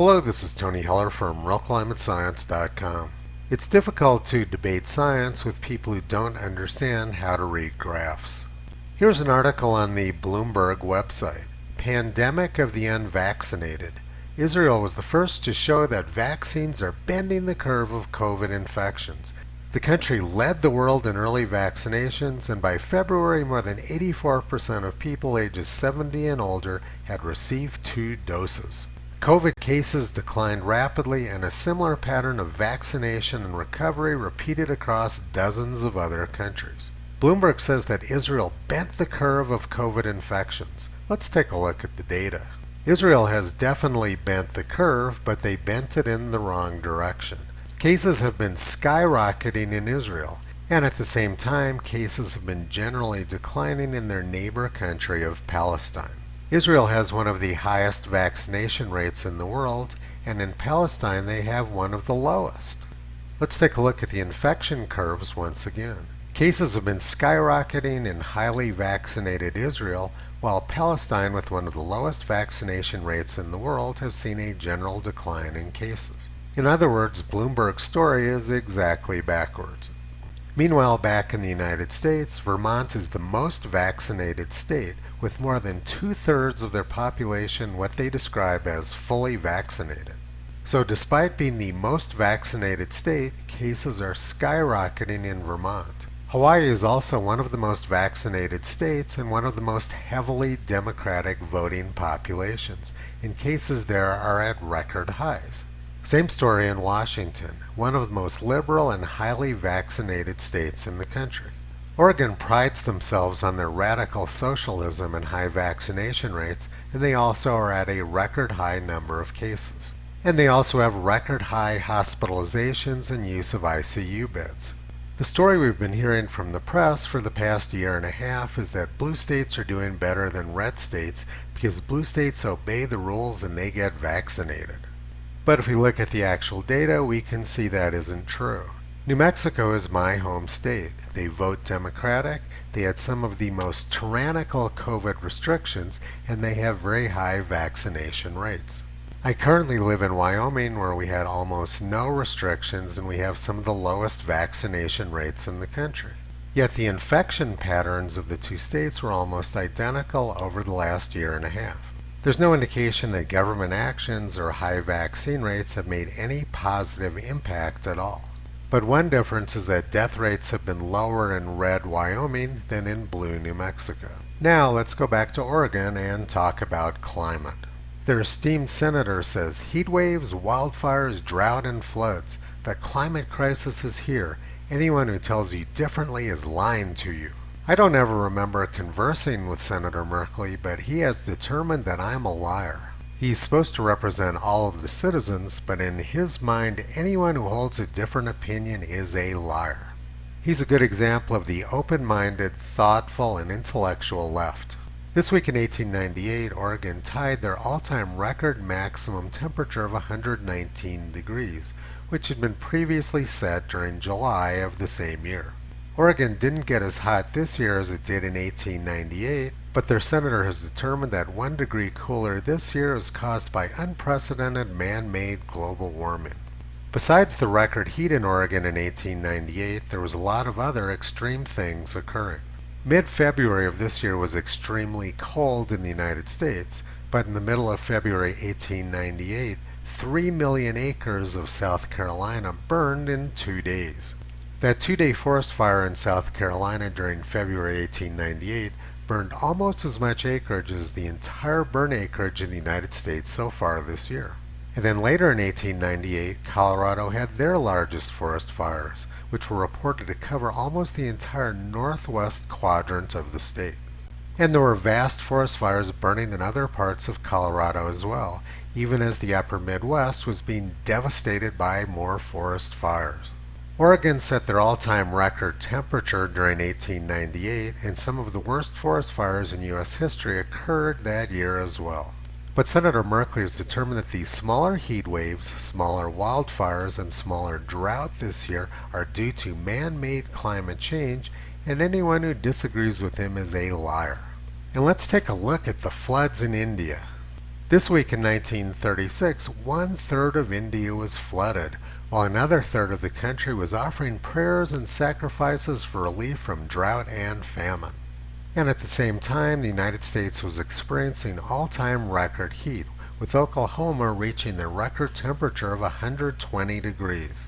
Hello, this is Tony Heller from RealClimateScience.com. It's difficult to debate science with people who don't understand how to read graphs. Here's an article on the Bloomberg website. Pandemic of the Unvaccinated. Israel was the first to show that vaccines are bending the curve of COVID infections. The country led the world in early vaccinations, and by February, more than 84% of people ages 70 and older had received 2 doses. COVID cases declined rapidly, and a similar pattern of vaccination and recovery repeated across dozens of other countries. Bloomberg says that Israel bent the curve of COVID infections. Let's take a look at the data. Israel has definitely bent the curve, but they bent it in the wrong direction. Cases have been skyrocketing in Israel, and at the same time, cases have been generally declining in their neighbor country of Palestine. Israel has one of the highest vaccination rates in the world, and in Palestine they have one of the lowest. Let's take a look at the infection curves once again. Cases have been skyrocketing in highly vaccinated Israel, while Palestine, with one of the lowest vaccination rates in the world, have seen a general decline in cases. In other words, Bloomberg's story is exactly backwards. Meanwhile, back in the United States, Vermont is the most vaccinated state, with more than 2/3 of their population what they describe as fully vaccinated. So despite being the most vaccinated state, cases are skyrocketing in Vermont. Hawaii is also one of the most vaccinated states and one of the most heavily Democratic voting populations, and cases there are at record highs. Same story in Washington, one of the most liberal and highly vaccinated states in the country. Oregon prides themselves on their radical socialism and high vaccination rates, and they also are at a record high number of cases. And they also have record high hospitalizations and use of ICU beds. The story we've been hearing from the press for the past year and a half is that blue states are doing better than red states because blue states obey the rules and they get vaccinated. But if we look at the actual data, we can see that isn't true. New Mexico is my home state. They vote Democratic, they had some of the most tyrannical COVID restrictions, and they have very high vaccination rates. I currently live in Wyoming, where we had almost no restrictions and we have some of the lowest vaccination rates in the country. Yet the infection patterns of the two states were almost identical over the last year and a half. There's no indication that government actions or high vaccine rates have made any positive impact at all. But one difference is that death rates have been lower in red Wyoming than in blue New Mexico. Now let's go back to Oregon and talk about climate. Their esteemed senator says heat waves, wildfires, drought, and floods. The climate crisis is here. Anyone who tells you differently is lying to you. I don't ever remember conversing with Senator Merkley, but he has determined that I'm a liar. He's supposed to represent all of the citizens, but in his mind, anyone who holds a different opinion is a liar. He's a good example of the open-minded, thoughtful, and intellectual left. This week in 1898, Oregon tied their all-time record maximum temperature of 119 degrees, which had been previously set during July of the same year. Oregon didn't get as hot this year as it did in 1898, but their senator has determined that 1 degree cooler this year is caused by unprecedented man-made global warming. Besides the record heat in Oregon in 1898, there was a lot of other extreme things occurring. Mid-February of this year was extremely cold in the United States, but in the middle of February 1898, 3 million acres of South Carolina burned in 2 days. That 2-day forest fire in South Carolina during February 1898 burned almost as much acreage as the entire burn acreage in the United States so far this year. And then later in 1898, Colorado had their largest forest fires, which were reported to cover almost the entire northwest quadrant of the state. And there were vast forest fires burning in other parts of Colorado as well, even as the upper Midwest was being devastated by more forest fires. Oregon set their all-time record temperature during 1898, and some of the worst forest fires in U.S. history occurred that year as well. But Senator Merkley has determined that these smaller heat waves, smaller wildfires, and smaller drought this year are due to man-made climate change, and anyone who disagrees with him is a liar. And let's take a look at the floods in India. This week in 1936, 1/3 of India was flooded, while another third of the country was offering prayers and sacrifices for relief from drought and famine. And at the same time, the United States was experiencing all-time record heat, with Oklahoma reaching the record temperature of 120 degrees.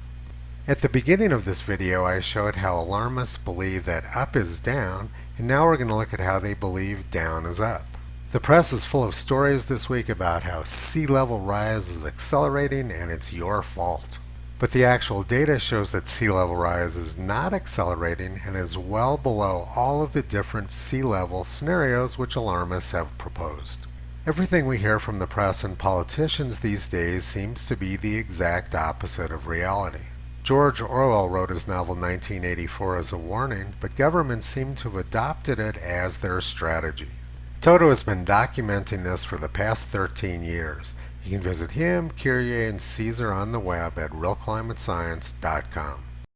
At the beginning of this video, I showed how alarmists believe that up is down, and now we're going to look at how they believe down is up. The press is full of stories this week about how sea level rise is accelerating and it's your fault. But the actual data shows that sea level rise is not accelerating and is well below all of the different sea level scenarios which alarmists have proposed. Everything we hear from the press and politicians these days seems to be the exact opposite of reality. George Orwell wrote his novel 1984 as a warning, but governments seem to have adopted it as their strategy. Toto has been documenting this for the past 13 years. You can visit him, Kyrie, and Caesar on the web at realclimatescience.com.